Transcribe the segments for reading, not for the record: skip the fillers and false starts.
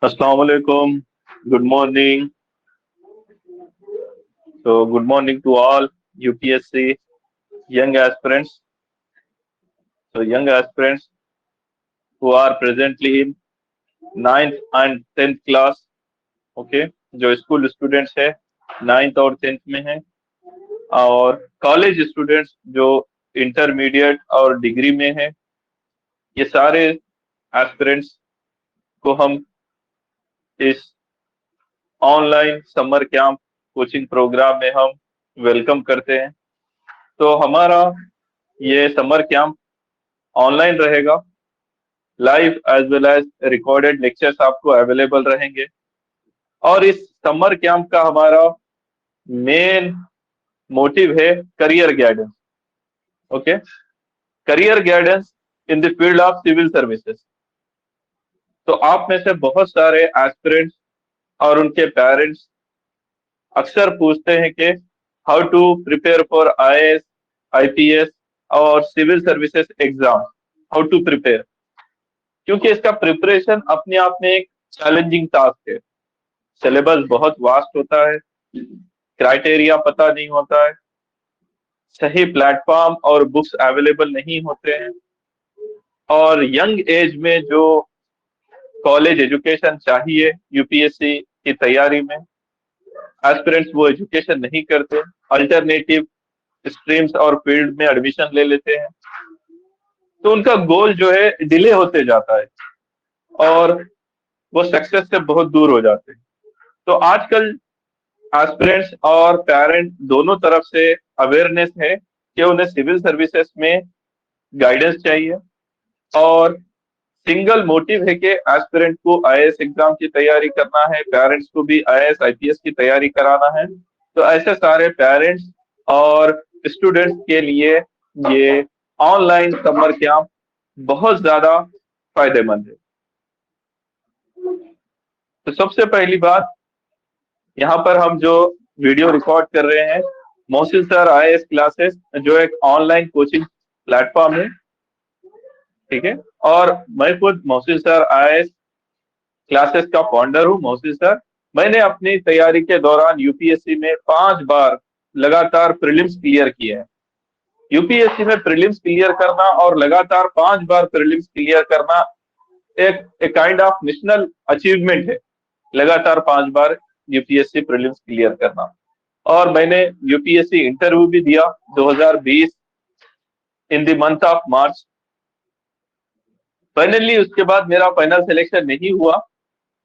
Assalamu alaikum. Good morning. So, good morning to all UPSC young aspirants. So, young aspirants who are presently in ninth and 10th class, okay, जो school students है ninth और 10th में है, और college students जो intermediate और degree में है, ये सारे एस्पिरेंट्स को हम इस online summer camp coaching program में हम वेलकम करते हैं। तो हमारा ये समर कैंप ऑनलाइन रहेगा, live as well as recorded lectures आपको अवेलेबल रहेंगे। और इस समर कैंप का हमारा मेन मोटिव है career guidance, okay, career guidance in the field of civil services. तो आप में से बहुत सारे एस्पिरेंट्स और उनके पेरेंट्स अक्सर पूछते हैं कि how to prepare for IAS, IPS और civil services exam, how to prepare, क्योंकि इसका प्रिपरेशन अपने आप में एक चैलेंजिंग टास्क है। सिलेबस बहुत वास्ट होता है, क्राइटेरिया पता नहीं होता है, सही प्लेटफॉर्म और बुक्स अवेलेबल नहीं होते हैं, और यंग एज में जो कॉलेज एजुकेशन चाहिए यूपीएससी की तैयारी में, एस्पिरेंट्स वो एजुकेशन नहीं करते, अल्टरनेटिव स्ट्रीम्स और फील्ड में एडमिशन ले लेते हैं। तो उनका गोल जो है डिले होते जाता है और वो सक्सेस से बहुत दूर हो जाते हैं। तो आजकल एस्पिरेंट्स और पेरेंट दोनों तरफ से अवेयरनेस है कि उन्हें सिविल सर्विसेज में गाइडेंस चाहिए, और सिंगल मोटिव है कि एस्पिरेंट को आईएएस एग्जाम की तैयारी करना है, पेरेंट्स को भी आईएएस आईपीएस की तैयारी कराना है। तो ऐसे सारे पेरेंट्स और स्टूडेंट्स के लिए ये ऑनलाइन समर कैंप बहुत ज्यादा फायदेमंद है। तो सबसे पहली बात, यहाँ पर हम जो वीडियो रिकॉर्ड कर रहे हैं, मोहसिन सर आईएएस क्लासेस जो एक ऑनलाइन कोचिंग प्लेटफॉर्म है, ठीक है, और मैं खुद मोहसिन सर आईएएस क्लासेस का फाउंडर हूँ। मोहसिन सर, मैंने अपनी तैयारी के दौरान यूपीएससी में 5 बार लगातार प्रीलिम्स क्लियर किए हैं। यूपीएससी में प्रीलिम्स क्लियर करना और लगातार 5 बार प्रीलिम्स क्लियर करना एक काइंड ऑफ नेशनल अचीवमेंट है, लगातार 5 बार यूपीएससी प्रीलिम्स क्लियर करना। और मैंने यूपीएससी इंटरव्यू भी दिया 2020 in the month of March. Finally उसके बाद मेरा फाइनल सिलेक्शन नहीं हुआ,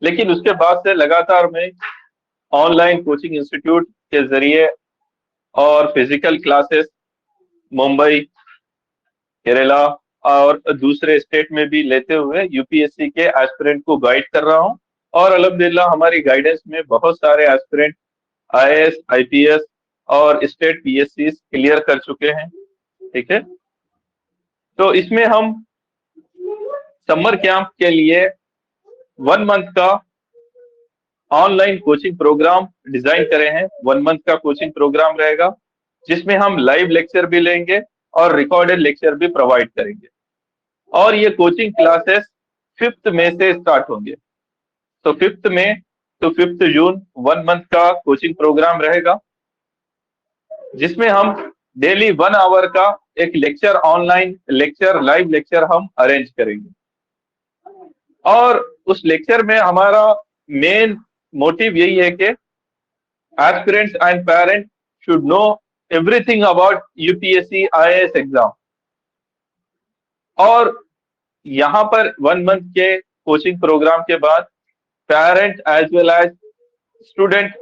लेकिन उसके बाद से लगातार मैं ऑनलाइन कोचिंग इंस्टीट्यूट के जरिए और फिजिकल क्लासेस मुंबई, केरला और दूसरे स्टेट में भी लेते हुए यूपीएससी के एस्पिरेंट को गाइड कर रहा हूं। और अल्हम्दुलिल्लाह हमारी गाइडेंस में बहुत सारे एस्पिरेंट आईएएस, आईपीएस और स्टेट पीएससी क्लियर कर चुके हैं, ठीक है। तो इसमें हम समर कैंप के लिए 1 मंथ का ऑनलाइन कोचिंग प्रोग्राम डिजाइन करे हैं। 1 मंथ का कोचिंग प्रोग्राम रहेगा, जिसमें हम लाइव लेक्चर भी लेंगे और रिकॉर्डेड लेक्चर भी प्रोवाइड करेंगे। और ये कोचिंग क्लासेस 5 मई से स्टार्ट होंगे। तो 5 मई to 5 जून 1 मंथ का कोचिंग प्रोग्राम रहेगा, जिसमें हम डेली 1 आवर का एक lecture, online lecture, live lecture हम अरेंज करेंगे। और उस लेक्चर में हमारा मेन मोटिव यही है कि aspirants and parents should know everything about UPSC IAS exam. और यहाँ पर 1 मंथ के कोचिंग प्रोग्राम के बाद parent as well as student,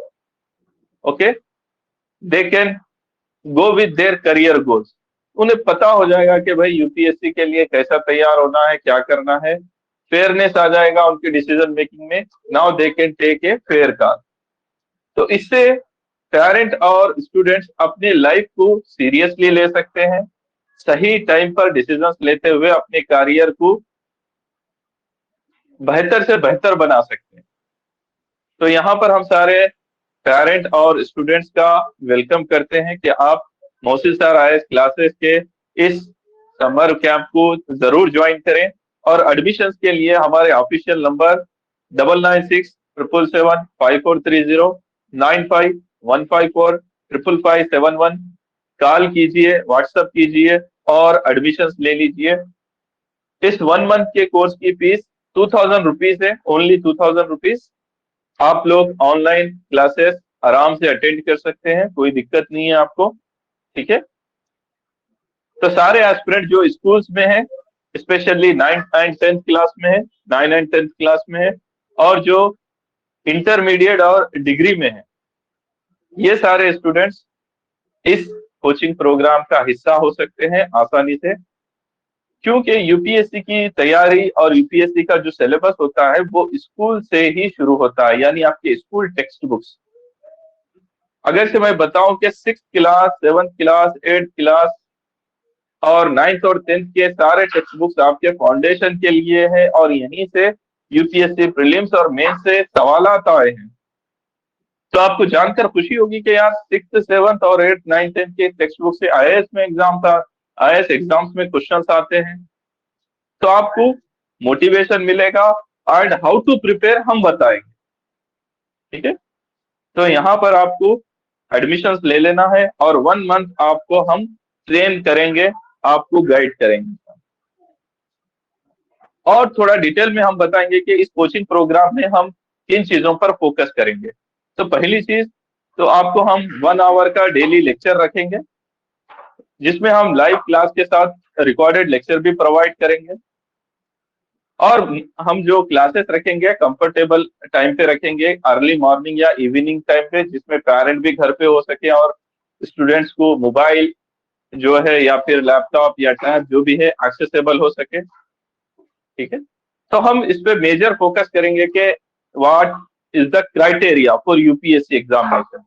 okay, they can go with their career goals. उन्हें पता हो जाएगा कि भाई यूपीएससी के लिए कैसा तैयार होना है, क्या करना है, फेयरनेस आ जाएगा उनकी डिसीजन मेकिंग में। Now they can take a fair call. तो इससे पेरेंट और स्टूडेंट्स अपनी लाइफ को सीरियसली ले सकते हैं, सही टाइम पर डिसीजंस लेते हुए अपने करियर को बेहतर से बेहतर बना सकते हैं। तो यहाँ पर हम सारे पेरेंट और स्टूडेंट्स का वेलकम करते हैं कि आप मोहसिन सर आईएएस क्लासेस के इस समर कैंप को जरूर ज्वाइन करें। और एडमिशन के लिए हमारे ऑफिशियल नंबर 9967775430, 9515455571 कॉल कीजिए, व्हाट्सएप कीजिए और एडमिशन ले लीजिए। इस 1 मंथ के कोर्स की फीस 2000 रुपीज है, ओनली 2000 रुपीज। आप लोग ऑनलाइन क्लासेस आराम से अटेंड कर सकते हैं, कोई दिक्कत नहीं है आपको। ठीक है, तो सारे एस्पिरेंट जो स्कूल्स में हैं, specially 9th and 10th class में है, 9 एंड 10th क्लास में है, और जो इंटरमीडिएट और डिग्री में है, ये सारे स्टूडेंट्स इस कोचिंग प्रोग्राम का हिस्सा हो सकते हैं आसानी से। क्योंकि यूपीएससी की तैयारी और यूपीएससी का जो सिलेबस होता है वो स्कूल से ही शुरू होता है, यानी आपके स्कूल टेक्स्ट बुक्स। अगर से मैं बताऊं कि 6th class, 7th class, 8th class और 9th और 10th के सारे टेक्स्ट बुक्स आपके फाउंडेशन के लिए है, और यहीं से यूपीएससी प्रीलिम्स और मेंस से सवाल आए हैं। तो आपको जानकर खुशी होगी कि यार 6th, 7th और 8th, 9th, 10th के टेक्स्ट बुक से आईएएस में एग्जाम था, आईएएस एग्जाम्स में क्वेश्चंस आते हैं। तो आपको मोटिवेशन मिलेगा एंड हाउ टू प्रिपेयर हम बताएंगे। ठीक है, तो यहाँ पर आपको एडमिशंस ले लेना है और 1 मंथ आपको हम ट्रेन करेंगे, आपको गाइड करेंगे, और थोड़ा डिटेल में हम बताएंगे कि इस कोचिंग प्रोग्राम में हम किन चीजों पर फोकस करेंगे। तो पहली चीज, तो आपको हम 1 आवर का डेली लेक्चर रखेंगे, जिसमें हम लाइव क्लास के साथ रिकॉर्डेड लेक्चर भी प्रोवाइड करेंगे। और हम जो क्लासेस रखेंगे कंफर्टेबल टाइम पे रखेंगे, अर्ली मॉर्निंग या इवनिंग टाइम पे, जिसमें पेरेंट भी घर पे हो सके और स्टूडेंट्स को मोबाइल जो है या फिर लैपटॉप या टैब जो भी है एक्सेसिबल हो सके। ठीक है, तो हम इस पे मेजर फोकस करेंगे कि what is the criteria for UPSC examination.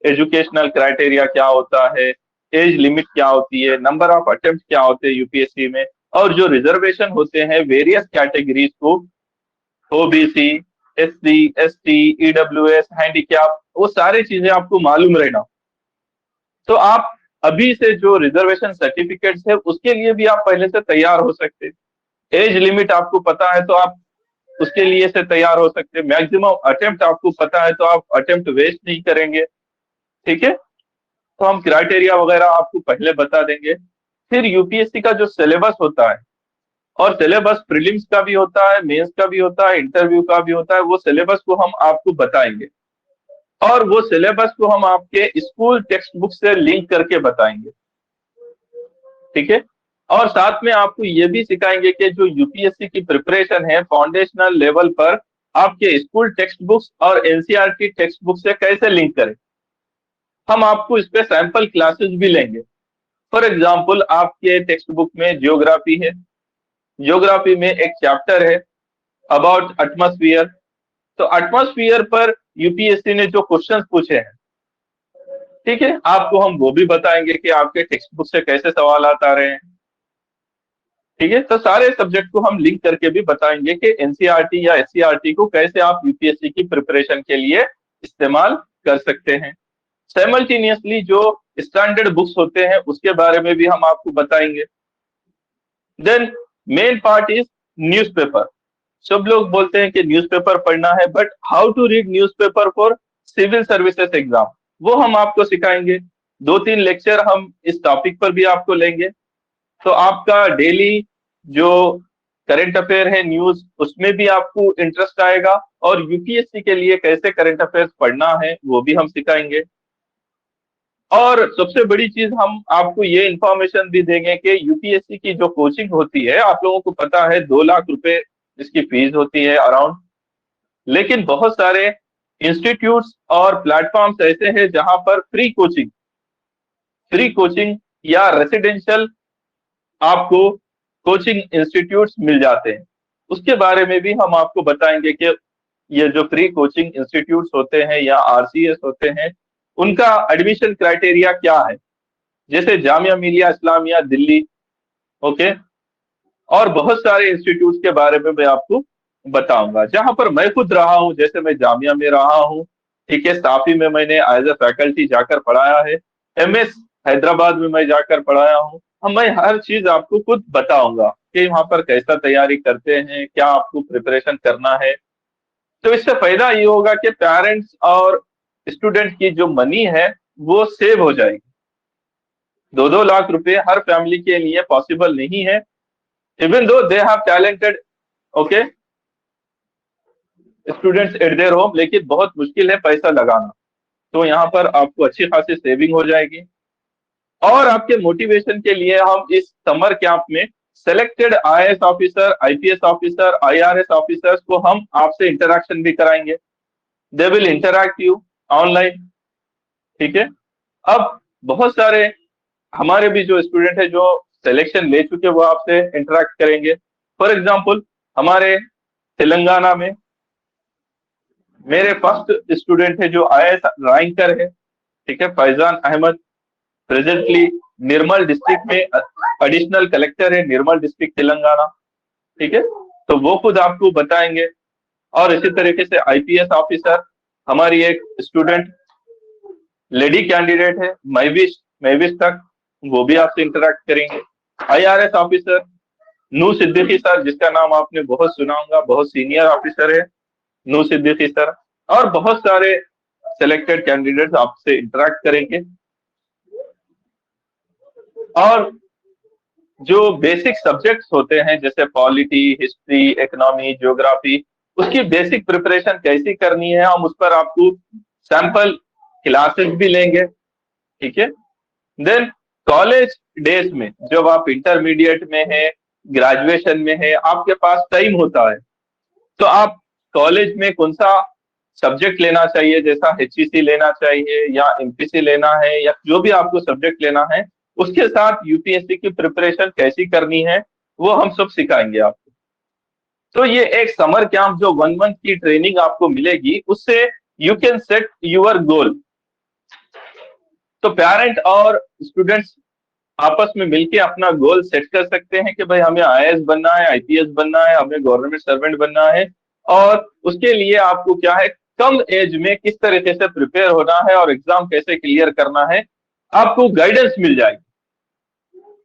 Educational criteria क्या होता है, एज लिमिट क्या होती है, नंबर ऑफ अटेम्प्ट क्या होते हैं यूपीएससी में, और जो रिजर्वेशन होते हैं वेरियस कैटेगरीज को, OBC, SC, ST, EWS, handicap, वो सारी चीजें आपको मालूम रहना। तो आप अभी से जो रिजर्वेशन सर्टिफिकेट्स है उसके लिए भी आप पहले से तैयार हो सकते हैं। एज लिमिट आपको पता है तो आप उसके लिए से तैयार हो सकते हैं। मैक्सिमम अटेम्प्ट आपको पता है तो आप अटेम्प्ट वेस्ट नहीं करेंगे। ठीक है, तो हम क्राइटेरिया वगैरह आपको पहले बता देंगे। फिर यूपीएससी का जो सिलेबस होता है, और सिलेबस प्रीलिम्स का भी होता है, मेंस का भी होता है, इंटरव्यू का भी होता है, वो सिलेबस को हम आपको बताएंगे, और वो सिलेबस को हम आपके स्कूल टेक्स्ट बुक से लिंक करके बताएंगे। ठीक है, और साथ में आपको ये भी सिखाएंगे कि जो यूपीएससी की प्रिपरेशन है फाउंडेशनल लेवल पर, आपके स्कूल टेक्स्ट बुक्स और एनसीईआरटी टेक्स्ट बुक से कैसे लिंक करें। हम आपको इस पे सैंपल क्लासेस भी लेंगे। फॉर एग्जाम्पल, आपके टेक्स्ट बुक में जियोग्राफी है, जियोग्राफी में एक चैप्टर है अबाउट एटमॉस्फेयर। तो एटमॉस्फेयर पर यूपीएससी ने जो क्वेश्चंस पूछे हैं, ठीक है, आपको हम वो भी बताएंगे कि आपके टेक्स्ट बुक से कैसे सवाल आ रहे हैं। ठीक है, तो सारे सब्जेक्ट को हम लिंक करके भी बताएंगे कि एनसीईआरटी या एससीईआरटी को कैसे आप यूपीएससी की प्रिपरेशन के लिए इस्तेमाल कर सकते हैं। साइमल्टेनियसली जो स्टैंडर्ड बुक्स होते हैं उसके बारे में भी हम आपको बताएंगे। Then main part is newspaper. सब लोग बोलते हैं कि न्यूज़पेपर पढ़ना है, but how to read newspaper for civil services exam, वो हम आपको सिखाएंगे। 2-3 लेक्चर हम इस टॉपिक पर भी आपको लेंगे, तो आपका डेली जो करंट अफेयर है न्यूज, उसमें भी आपको इंटरेस्ट आएगा, और यूपीएससी के लिए कैसे करंट अफेयर्स पढ़ना है वो भी हम सिखाएंगे। और सबसे बड़ी चीज, हम आपको ये इंफॉर्मेशन भी देंगे कि यूपीएससी की जो कोचिंग होती है, आप लोगों को पता है 2 लाख रुपए इसकी फीस होती है अराउंड, लेकिन बहुत सारे इंस्टीट्यूट्स और प्लेटफॉर्म्स ऐसे हैं जहां पर फ्री कोचिंग या रेसिडेंशियल आपको कोचिंग इंस्टीट्यूट्स मिल जाते हैं। उसके बारे में भी हम आपको बताएंगे कि ये जो फ्री कोचिंग इंस्टीट्यूट्स होते हैं या आरसीएस होते हैं, उनका एडमिशन क्राइटेरिया क्या है, जैसे जामिया मिलिया इस्लामिया दिल्ली, ओके, और बहुत सारे इंस्टीट्यूट के बारे में मैं आपको बताऊंगा जहां पर मैं खुद रहा हूं। जैसे मैं जामिया में रहा हूं, ठीक है, साफी में मैंने एज ए फैकल्टी जाकर पढ़ाया है, एमएस हैदराबाद में मैं जाकर पढ़ाया हूं। हम मैं हर चीज आपको खुद बताऊंगा कि वहां पर कैसा तैयारी करते हैं, क्या आपको प्रिपरेशन करना है। तो इससे फायदा ये होगा कि पेरेंट्स और स्टूडेंट की जो मनी है वो सेव हो जाएगी। 2-2 लाख रुपए हर फैमिली के लिए पॉसिबल नहीं है, even though they have talented, okay, students eight their home, लेकिन बहुत मुश्किल है पैसा लगाना। तो यहाँ पर आपको अच्छी खासी सेविंग हो जाएगी। और आपके मोटिवेशन के लिए हम इस समर कैंप में selected IAS officer, IPS officer, IRS officers को हम आपसे इंटरेक्शन भी कराएंगे। They will interact you online, ठीक है। अब बहुत सारे हमारे भी जो स्टूडेंट है जो सिलेक्शन ले चुके वो आपसे इंटरैक्ट करेंगे। फॉर एग्जांपल हमारे तेलंगाना में मेरे फर्स्ट स्टूडेंट है जो आईएएस रैंकर है, ठीक है, फैजान अहमद, प्रेजेंटली निर्मल डिस्ट्रिक्ट में एडिशनल कलेक्टर है, निर्मल डिस्ट्रिक्ट तेलंगाना, ठीक है। तो वो खुद आपको बताएंगे। और इसी तरीके से आईपीएस ऑफिसर हमारी एक स्टूडेंट लेडी कैंडिडेट है, महविश तक, वो भी आपसे इंटरेक्ट करेंगे। आईआरएस ऑफिसर नू सिद्दीकी सर, जिसका नाम आपने बहुत सुना होगा, बहुत सीनियर ऑफिसर है नू सिद्दीकी सर। और बहुत सारे सिलेक्टेड कैंडिडेट्स आपसे इंटरेक्ट करेंगे। और जो बेसिक सब्जेक्ट्स होते हैं जैसे पॉलिटी, हिस्ट्री, इकोनॉमी, ज्योग्राफी, उसकी बेसिक प्रिपरेशन कैसी करनी है, हम उस पर आपको सैंपल क्लासेस भी लेंगे, ठीक है। देन कॉलेज डेज में जब आप इंटरमीडिएट में है, ग्रेजुएशन में है, आपके पास टाइम होता है, तो आप कॉलेज में कौन सा सब्जेक्ट लेना चाहिए, जैसा एचईसी लेना चाहिए या एमपीसी लेना है, या जो भी आपको सब्जेक्ट लेना है, उसके साथ यूपीएससी की प्रिपरेशन कैसी करनी है वो हम सब सिखाएंगे आपको। तो ये एक समर कैंप जो 1 मंथ की ट्रेनिंग आपको मिलेगी, उससे यू कैन सेट यूर गोल। तो पेरेंट और स्टूडेंट्स आपस में मिलके अपना गोल सेट कर सकते हैं कि भाई हमें आईएएस बनना है, आईपीएस बनना है, हमें गवर्नमेंट सर्वेंट बनना है। और उसके लिए आपको क्या है, कम एज में किस तरीके से प्रिपेयर होना है और एग्जाम कैसे क्लियर करना है, आपको गाइडेंस मिल जाएगी।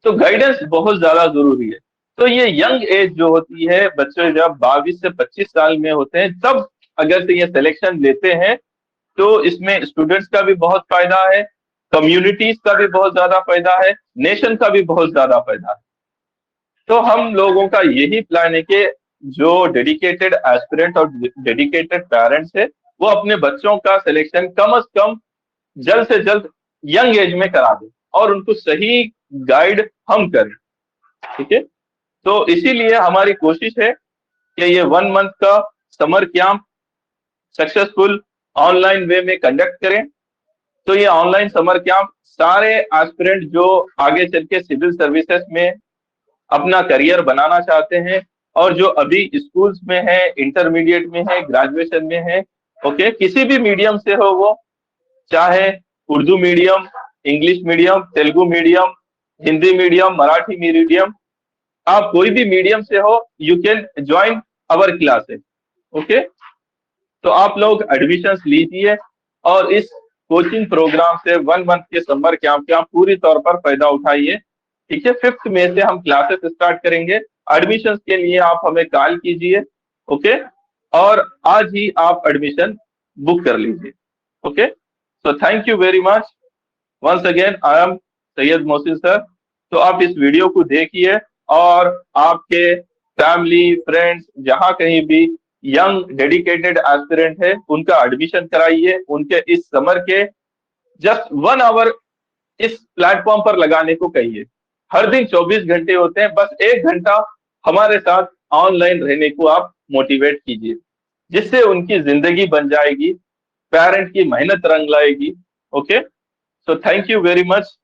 तो गाइडेंस बहुत ज्यादा जरूरी है। तो ये यंग एज जो होती है, बच्चे जब 22 से 25 साल में होते हैं, तब अगर से ये सिलेक्शन लेते हैं तो इसमें स्टूडेंट्स का भी बहुत फायदा है, कम्युनिटीज का भी बहुत ज्यादा फायदा है, नेशन का भी बहुत ज्यादा फायदा है। तो हम लोगों का यही प्लान है कि जो डेडिकेटेड एस्पिरेंट और डेडिकेटेड पेरेंट्स है वो अपने बच्चों का सिलेक्शन कम से कम जल्द से जल्द यंग एज में करा दें और उनको सही गाइड हम करें, ठीक है। तो इसीलिए हमारी कोशिश है कि ये 1 मंथ का summer camp successful online way में कंडक्ट करें। तो ये ऑनलाइन समर कैंप सारे एस्पिरेंट जो आगे चल के सिविल सर्विसेज में अपना करियर बनाना चाहते हैं और जो अभी स्कूल्स में है, इंटरमीडिएट में है, ग्रेजुएशन में है, ओके, किसी भी मीडियम से हो, वो चाहे Urdu medium, English medium, Telugu medium, Hindi medium, Marathi medium, आप कोई भी मीडियम से हो, you can join our classes, okay. तो आप लोग एडमिशन लीजिए और इस कोचिंग प्रोग्राम से 1 मंथ के समर कैंप का पूरी तौर पर फायदा उठाइए, ठीक है। 5 मई से हम क्लासेस स्टार्ट करेंगे। एडमिशन के लिए आप हमें कॉल कीजिए, ओके, और आज ही आप एडमिशन बुक कर लीजिए, okay. So thank you very much once again, I am Syed Mohsin sir. तो आप इस वीडियो को देखिए और आपके फैमिली, फ्रेंड्स, जहां कहीं भी यंग डेडिकेटेड एस्पिरेंट है उनका एडमिशन कराइए। उनके इस समर के जस्ट 1 आवर इस प्लेटफॉर्म पर लगाने को कहिए। हर दिन 24 घंटे होते हैं, बस 1 घंटा हमारे साथ ऑनलाइन रहने को आप मोटिवेट कीजिए, जिससे उनकी जिंदगी बन जाएगी, पेरेंट की मेहनत रंग लाएगी, okay. So thank you very much.